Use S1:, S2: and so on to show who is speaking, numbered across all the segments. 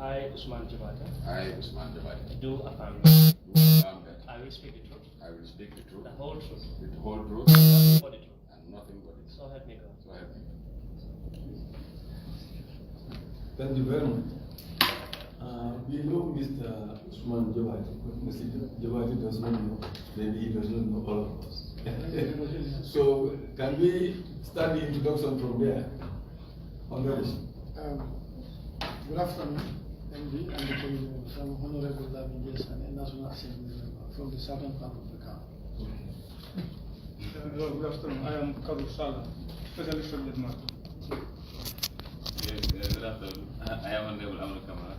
S1: I, Usman Jabata. Do affirm
S2: that
S1: I will speak the truth.
S2: I will speak the truth.
S1: The whole truth.
S2: The whole truth.
S1: Nothing but the truth.
S2: And nothing but it.
S1: So help me God.
S2: So help me.
S3: Thank you very much. We know Mr. Usman Jabati, but Mr. Jabati does not know. Maybe he does not know all of us. So can we start the introduction from there?
S4: Good afternoon, MD and the committee members. I'm Honorable Lavin Jason, a National Assembly member from the southern part of the county.
S5: Good afternoon. I am Kabu Salah, specialist subject matter.
S6: Yes, good afternoon. I am Honorable Amal Kamara,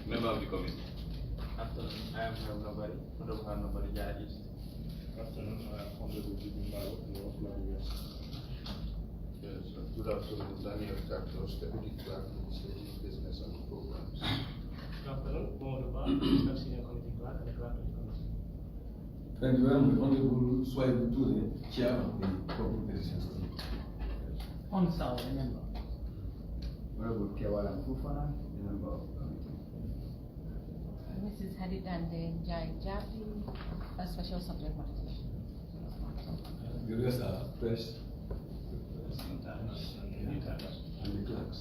S6: member of the committee.
S7: Afternoon. I am Honorable Nobody Judges.
S8: Afternoon. I am Honorable Jibimbayo, North Lagos.
S9: Yes, good afternoon. Daniel Cactus, Deputy Clerk, Legislative Business and Programs.
S1: Good afternoon. Momoduba, Senior Committee Clerk and the Clerk of the Committee.
S3: Thank you very much. Honorable Swaibu Ture, Chair of the Public Petitions Committee.
S4: On South, member.
S10: Honorable Kewalan Fufana, member of the committee.
S11: Mrs. Hadidande Jai Jafi, a special subject matter.
S3: The rest are press, and the clerks.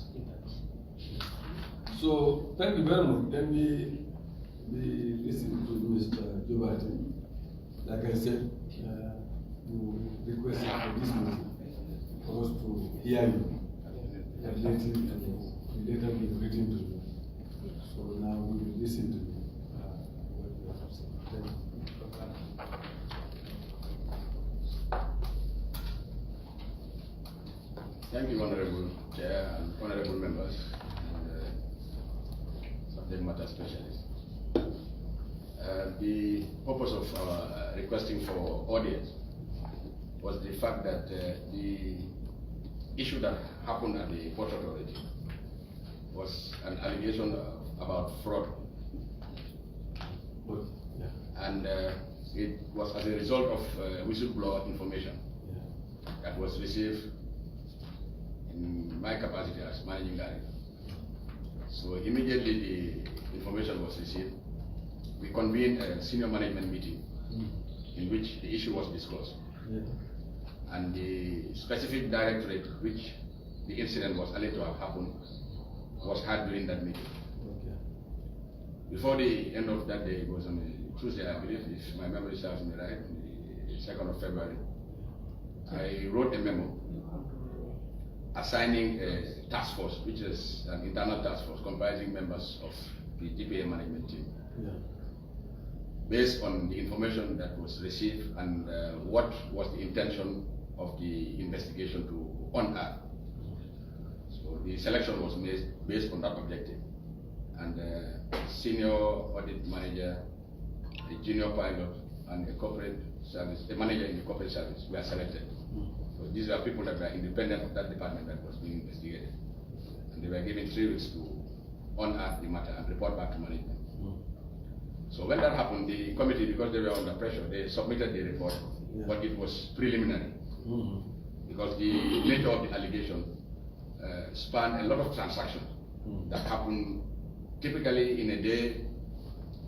S3: So, thank you very much. Then we listen to Mr. Jobati. Like I said, we requested for this meeting for us to hear you and later be written to you. So now we will listen to what you have to say. Thank you.
S2: Thank you, Honorable Chair and Honorable Members and subject matter specialists. The purpose of our requesting for audience was the fact that the issue that happened at the Port Authority was an allegation about fraud. And it was as a result of whistleblower information that was received in my capacity as managing director. So immediately the information was received, we convened a senior management meeting in which the issue was discussed. And the specific directorate which the incident was alleged to have happened was had during that meeting. Before the end of that day, it was on a Tuesday, I believe, if my memory serves me right, the 2nd of February, I wrote a memo assigning a task force, which is an internal task force comprising members of the GPA management team. Based on the information that was received and what was the intention of the investigation to unearth. So the selection was made based on that objective. And senior audit manager, a junior pilot, and a corporate service, a manager in the corporate service were selected. So these are people that were independent of that department that was being investigated. And they were given 3 weeks to unearth the matter and report back to management. So when that happened, the committee, because they were under pressure, they submitted the report, but it was preliminary. Because the nature of the allegation spanned a lot of transactions that happen typically in a day.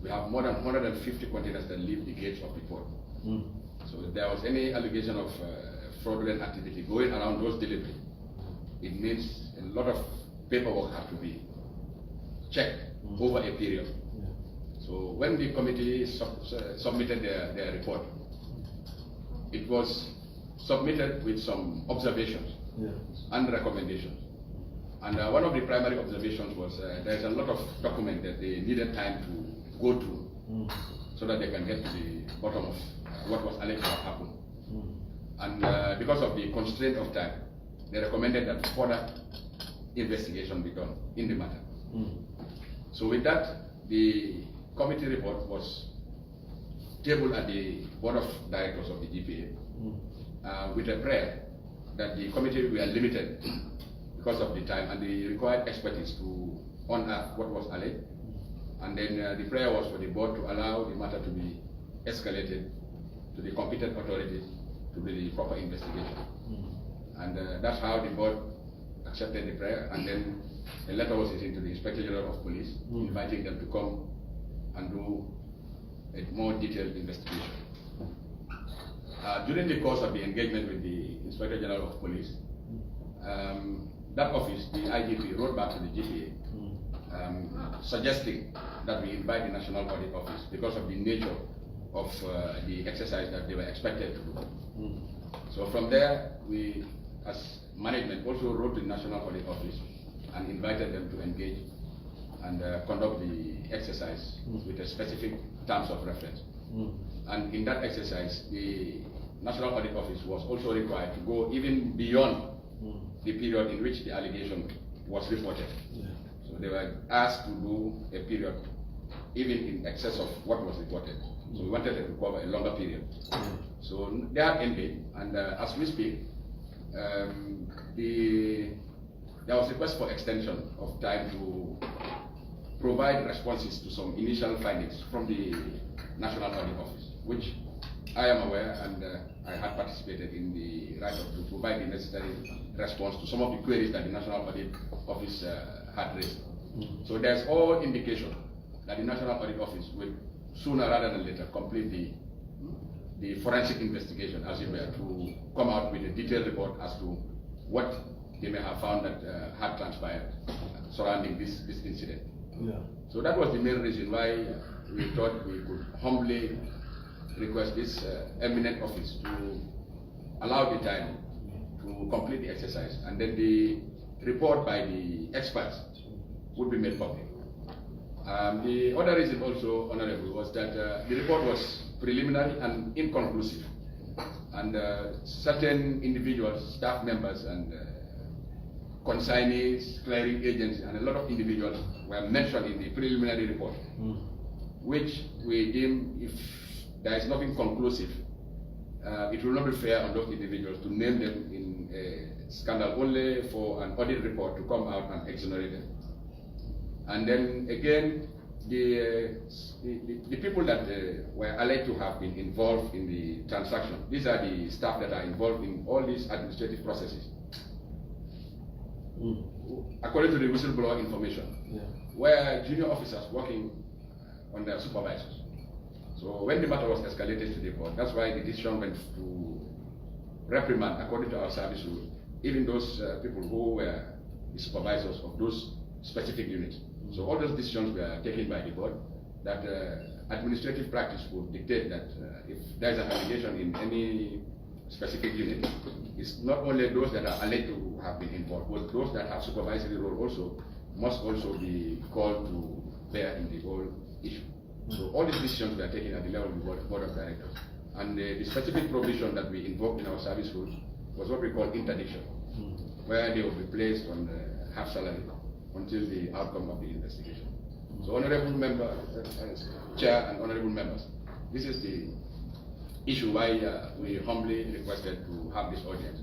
S2: We have more than 150 containers that leave the gates of the port. So if there was any allegation of fraudulent activity going around those deliveries, it means a lot of paperwork had to be checked over a period. So when the committee submitted their report, it was submitted with some observations and recommendations. And one of the primary observations was there's a lot of documents that they needed time to go through so that they can get to the bottom of what was alleged to have happened. And because of the constraint of time, they recommended that further investigation be done in the matter. So with that, the committee report was tabled at the board of directors of the GPA with a prayer that the committee were limited because of the time and the required expertise to unearth what was alleged. And then the prayer was for the board to allow the matter to be escalated to the competent authority to do the proper investigation. And that's how the board accepted the prayer, and then a letter was sent to the Inspector General of Police inviting them to come and do a more detailed investigation. During the course of the engagement with the Inspector General of Police, that office, the IGP, wrote back to the GPA suggesting that we invite the National Audit Office because of the nature of the exercise that they were expected to do. So from there, we, as management, also wrote to the National Audit Office and invited them to engage and conduct the exercise with a specific terms of reference. And in that exercise, the National Audit Office was also required to go even beyond the period in which the allegation was reported. So they were asked to do a period even in excess of what was reported. So we wanted them to cover a longer period. So they have ended, and as we speak, there was a request for extension of time to provide responses to some initial findings from the National Audit Office, which I am aware, and I had participated in the right to provide the necessary response to some of the queries that the National Audit Office had raised. So there's all indication that the National Audit Office will sooner rather than later complete the forensic investigation, as it were, to come out with a detailed report as to what they may have found that had transpired surrounding this incident. So that was the main reason why we thought we could humbly request this eminent office to allow the time to complete the exercise, and then the report by the experts would be made public. The other reason also, Honorable, was that the report was preliminary and inconclusive, and certain individuals, staff members and consignees, clearing agents, and a lot of individuals were mentioned in the preliminary report, which we deem, if there is nothing conclusive, it will not be fair on those individuals to name them in a scandal only for an audit report to come out and exonerate them. And then again, the people that were alleged to have been involved in the transaction, these are the staff that are involved in all these administrative processes. According to the whistleblower information, were junior officers working on their supervisors. So when the matter was escalated to the board, that's why the decision went to reprimand, according to our service rule, even those people who were the supervisors of those specific units. So all those decisions were taken by the board, that administrative practice would dictate that if there is an allegation in any specific unit, it's not only those that are alleged to have been involved, but those that have supervisory role also must also be called to bear in the whole issue. So all these decisions were taken at the level of the board of directors. And the specific provision that we invoked in our service rules was what we call interdiction, where they will be placed on half salary until the outcome of the investigation. So honorable member, chair and honorable members, this is the issue why we humbly requested to have this audience.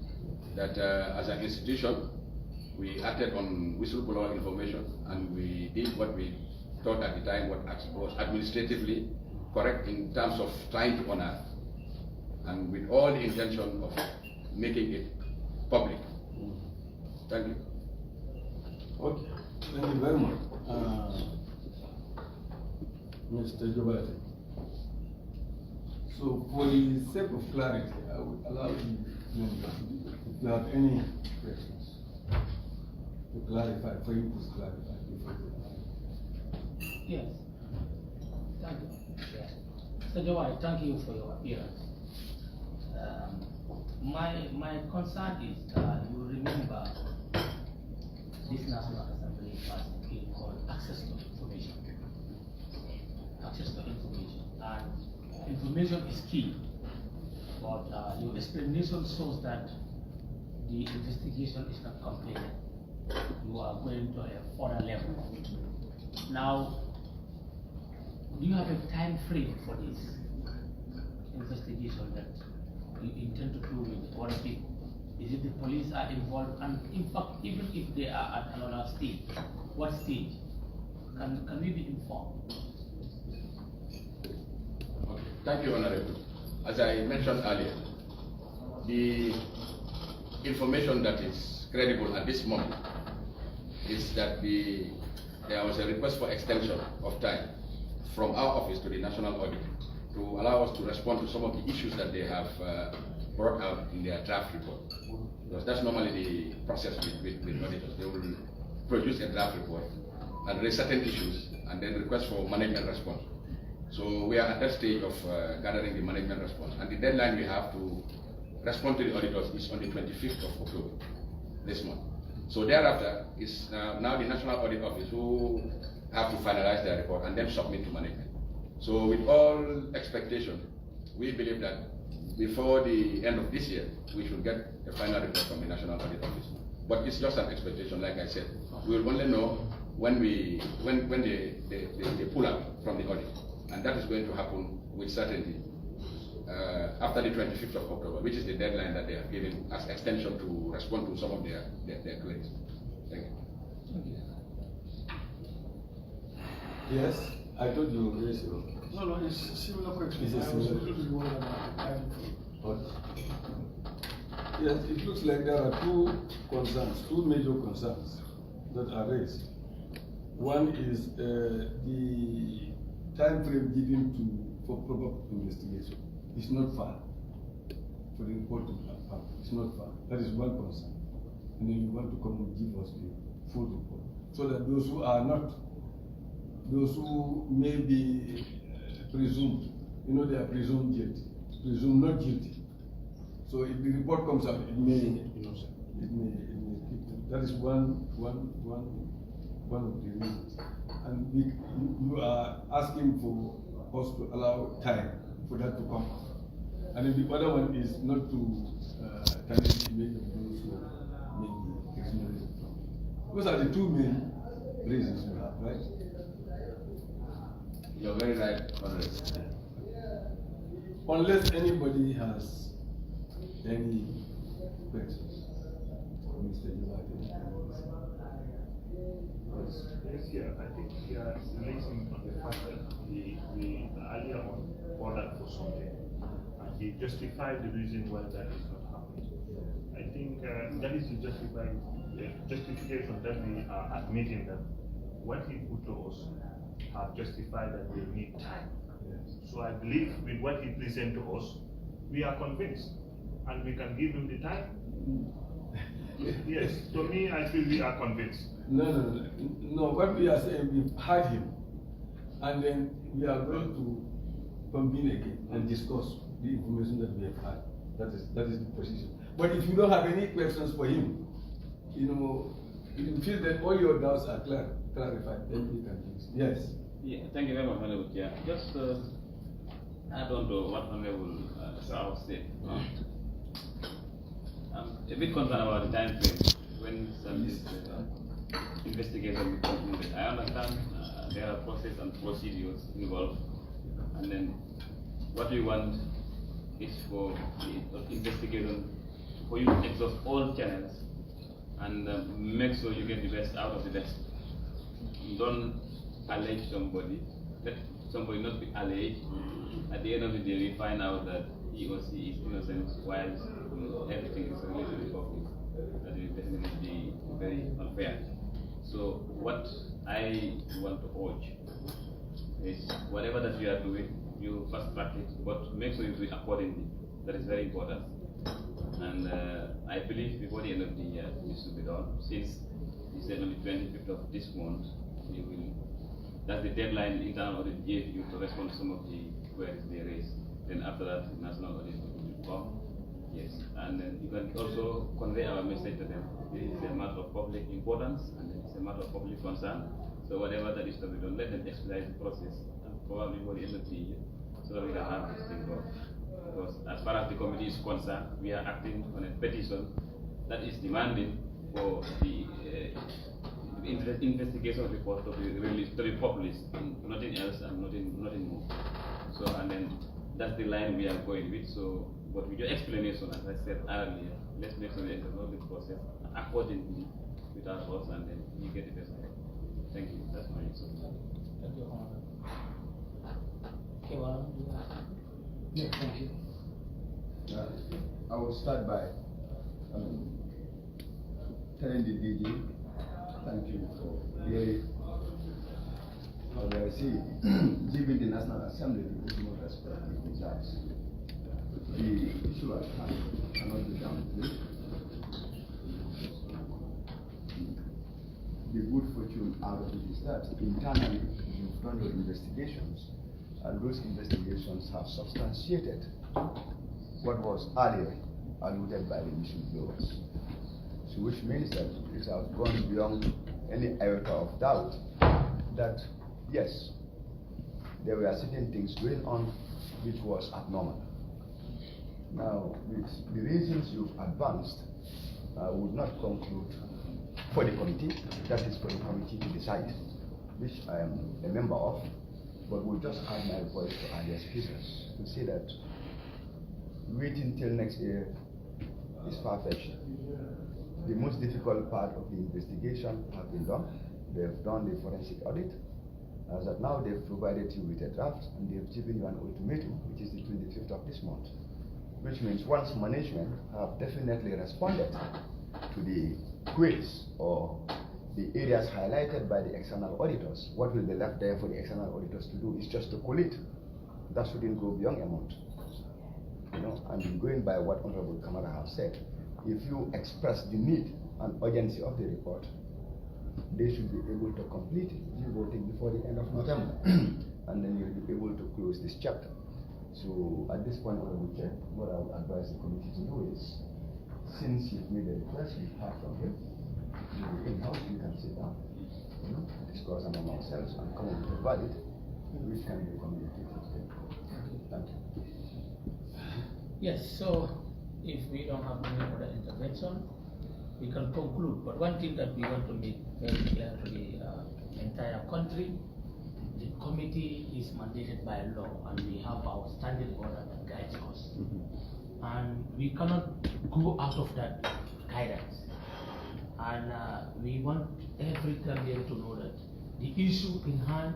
S2: That as an institution, we acted on whistleblower information, and we did what we thought at the time was administratively correct in terms of trying to unearth, and with all the intention of making it public. Thank you.
S3: Okay, thank you very much. Mr. Jobate. So for the sake of clarity, I would allow you, if you have any questions, to clarify, for you to clarify before you.
S12: Yes. Thank you. Mr. Jawai, thank you for your appearance. My concern is you remember this National Assembly passed a bill called access to information. Access to information. And information is key. But your explanation shows that the investigation is not completed. You are going to a further level. Now, do you have a time frame for this investigation that you intend to do with other people? Is it the police are involved? And in fact, even if they are at another stage, what stage? Can we be informed?
S2: Okay. Thank you, Honorable. As I mentioned earlier, the information that is credible at this moment is that there was a request for extension of time from our office to the National Audit to allow us to respond to some of the issues that they have brought out in their draft report. Because that's normally the process with auditors. They will produce a draft report and raise certain issues and then request for management response. So we are at that stage of gathering the management response. And the deadline we have to respond to the auditors is on the 25th of October this month. So thereafter is now the National Audit Office who have to finalize their report and then submit to management. So with all expectation, we believe that before the end of this year, we should get a final report from the National Audit Office. But it's just an expectation, like I said. We will only know when they pull out from the audit. And that is going to happen with certainty after the 25th of October, which is the deadline that they have given as extension to respond to some of their queries. Thank you.
S3: Yes, I told you raise your.
S4: No, it's a similar question.
S3: It's a similar Yes, it looks like there are two major concerns that are raised. One is the time frame given for proper investigation. It's not far for the report to come out. It's not far. That is one concern. And then you want to come and give us the full report. So that those who may be presumed, they are presumed guilty, presumed not guilty. So if the report comes out, it may keep them. That is one of the reasons. And you are asking for us to allow time for that to come. And then the other one is not to tarnish the image of those who may be criminally wrong. Those are the two main reasons we have, right?
S2: You're very right,
S3: Unless anybody has any questions for Mr. Jawadi.
S8: Yeah, I think we are relating on the fact that we earlier on ordered for something, and he justified the reason why that is not happening. I think that is the justification that we are admitting that what he put to us have justified that they need time. Yes. So I believe with what he presented to us, we are convinced, and we can give him the time. Yes, to me, I feel we are convinced.
S3: No. What we are saying, we've heard him, and then we are going to convene again and discuss the information that we have had. That is the position. But if you don't have any questions for him, if you feel that all your doubts are clarified, then we can use. Yes.
S6: Yeah, thank you very much, Honorable Chair. Just add on to what Honorable Sao said. I'm a bit concerned about the time frame when some investigation will be concluded. I understand there are process and procedures involved, and then what we want is for the investigation, for you to exhaust all channels and make sure you get the best out of the best. Don't allege somebody, let somebody not be alleged. At the end of the day, we find out that he or she is innocent while everything is related to the public. That will definitely be very unfair. So what I want to urge is whatever that you are doing, you fast track it, but make sure you do it accordingly. That is very important. And I believe before the end of the year, this will be done. Since you said on the 25th of this month, you will. That's the deadline the internal audit gave you to respond to some of the queries they raised. Then after that, the national audit will come. Yes, and then you can also convey our message to them. This is a matter of public importance and it's a matter of public concern. So whatever that is to be done, let them expedite the process and probably before the end of the year, so that we can have this thing done. Because as far as the committee is concerned, we are acting on a petition that is demanding for the investigation report to be released to the public, nothing else and nothing more. So and then that's the line we are going with. So but with your explanation, as I said earlier, let's make sure we know the process accordingly with our thoughts and then you get the best out. Thank you. That's my answer.
S12: Thank you, Honorable.
S4: Yeah, thank you.
S10: I will start by telling the DG, thank you for very, how do I say, giving the National Assembly the ultimate respect it deserves. The issue at hand cannot be downplayed. The good fortune out of it is that internally you've done your investigations, and those investigations have substantiated what was earlier alluded by the whistleblowers. So which means that it has gone beyond any iota of doubt that yes, there were certain things going on which was abnormal. Now, with the reasons you've advanced, I would not conclude for the committee, that is for the committee to decide, which I am a member of, but will just add my voice to earlier speakers to say that waiting till next year is far-fetched. The most difficult part of the investigation have been done. They have done the forensic audit. As of now, they've provided you with a draft and they've given you an ultimatum, which is the 25th of this month. Which means once management have definitely responded to the queries or the areas highlighted by the external auditors, what will be left there for the external auditors to do is just to collate. That shouldn't go beyond a month. You know, and going by what Honorable Kamara has said, if you express the need and urgency of the report, they should be able to complete it, voting before the end of November, and then you'll be able to close this chapter. So at this point, Honorable Chair, what I would advise the committee to do is, since you've made a request, you've heard from him, in-house, you can sit down, you know, discuss among ourselves and come up with a verdict which can be communicated to them. Thank you.
S12: Yes, so if we don't have any other intervention, we can conclude. But one thing that we want to make very clear to the entire country, the committee is mandated by law and we have our standing order that guides us. And we cannot go out of that guidance. And we want every Gambian to know that the issue in hand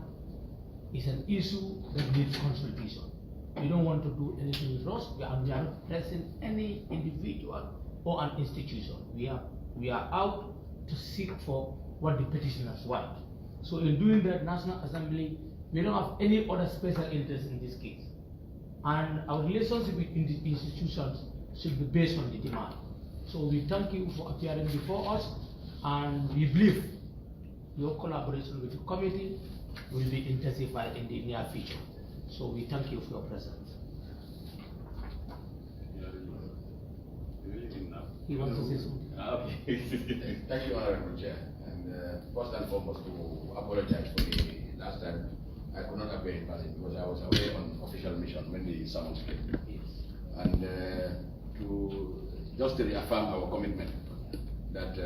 S12: is an issue that needs consultation. We don't want to do anything rush, and we are not pressing any individual or an institution. We are out to seek for what the petitioners want. So in doing that, National Assembly, we don't have any other special interest in this case. And our relationship with the institutions should be based on the demand. So we thank you for appearing before us, and we believe your collaboration with the committee will be intensified in the near future. So we thank you for your presence. He wants to say something.
S2: Okay. Thank you, Honorable Chair. And first and foremost, to apologize for the last time I could not appear in person because I was away on official mission when the summons came.
S12: Yes.
S2: And just to reaffirm our commitment that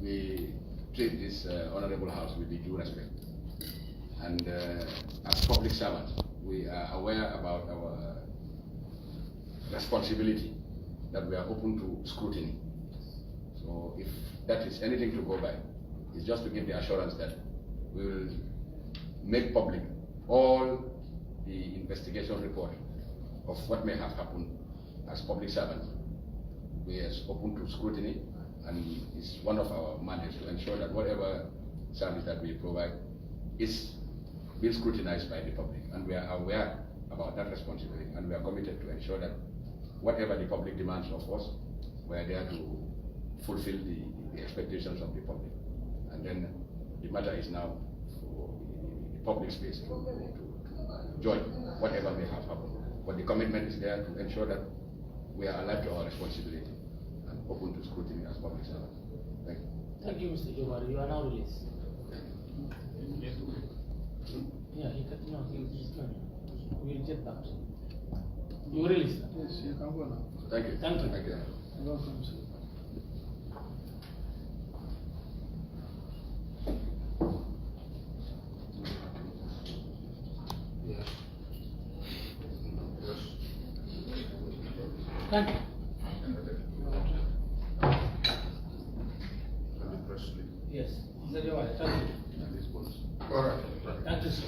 S2: we treat this honorable house with the due respect. And as public servants, we are aware about our responsibility, that we are open to scrutiny. So if that is anything to go by, it's just to give the assurance that we will make public all the investigation report of what may have happened as public servants. We are open to scrutiny, and it's one of our mandates to ensure that whatever service that we provide is being scrutinized by the public, and we are aware about that responsibility, and we are committed to ensure that whatever the public demands of us, we are there to fulfill the expectations of the public. And then the matter is now for the public space to judge whatever may have happened. But the commitment is there to ensure that we are alive to our responsibility and open to scrutiny as public servants. Thank you.
S12: Thank you, Mr. Jobari. You are now released. Yeah, he can, no, we'll get back to you. You released.
S4: Yes, you can go now.
S2: Thank you.
S12: Thank you.
S2: Thank you.
S4: You're welcome, sir.
S9: Yes. Yes.
S12: Thank you.
S9: And the press release.
S12: Yes, Mr. Jobari, thank you.
S9: And this bonus. All right.
S12: Thank you, sir.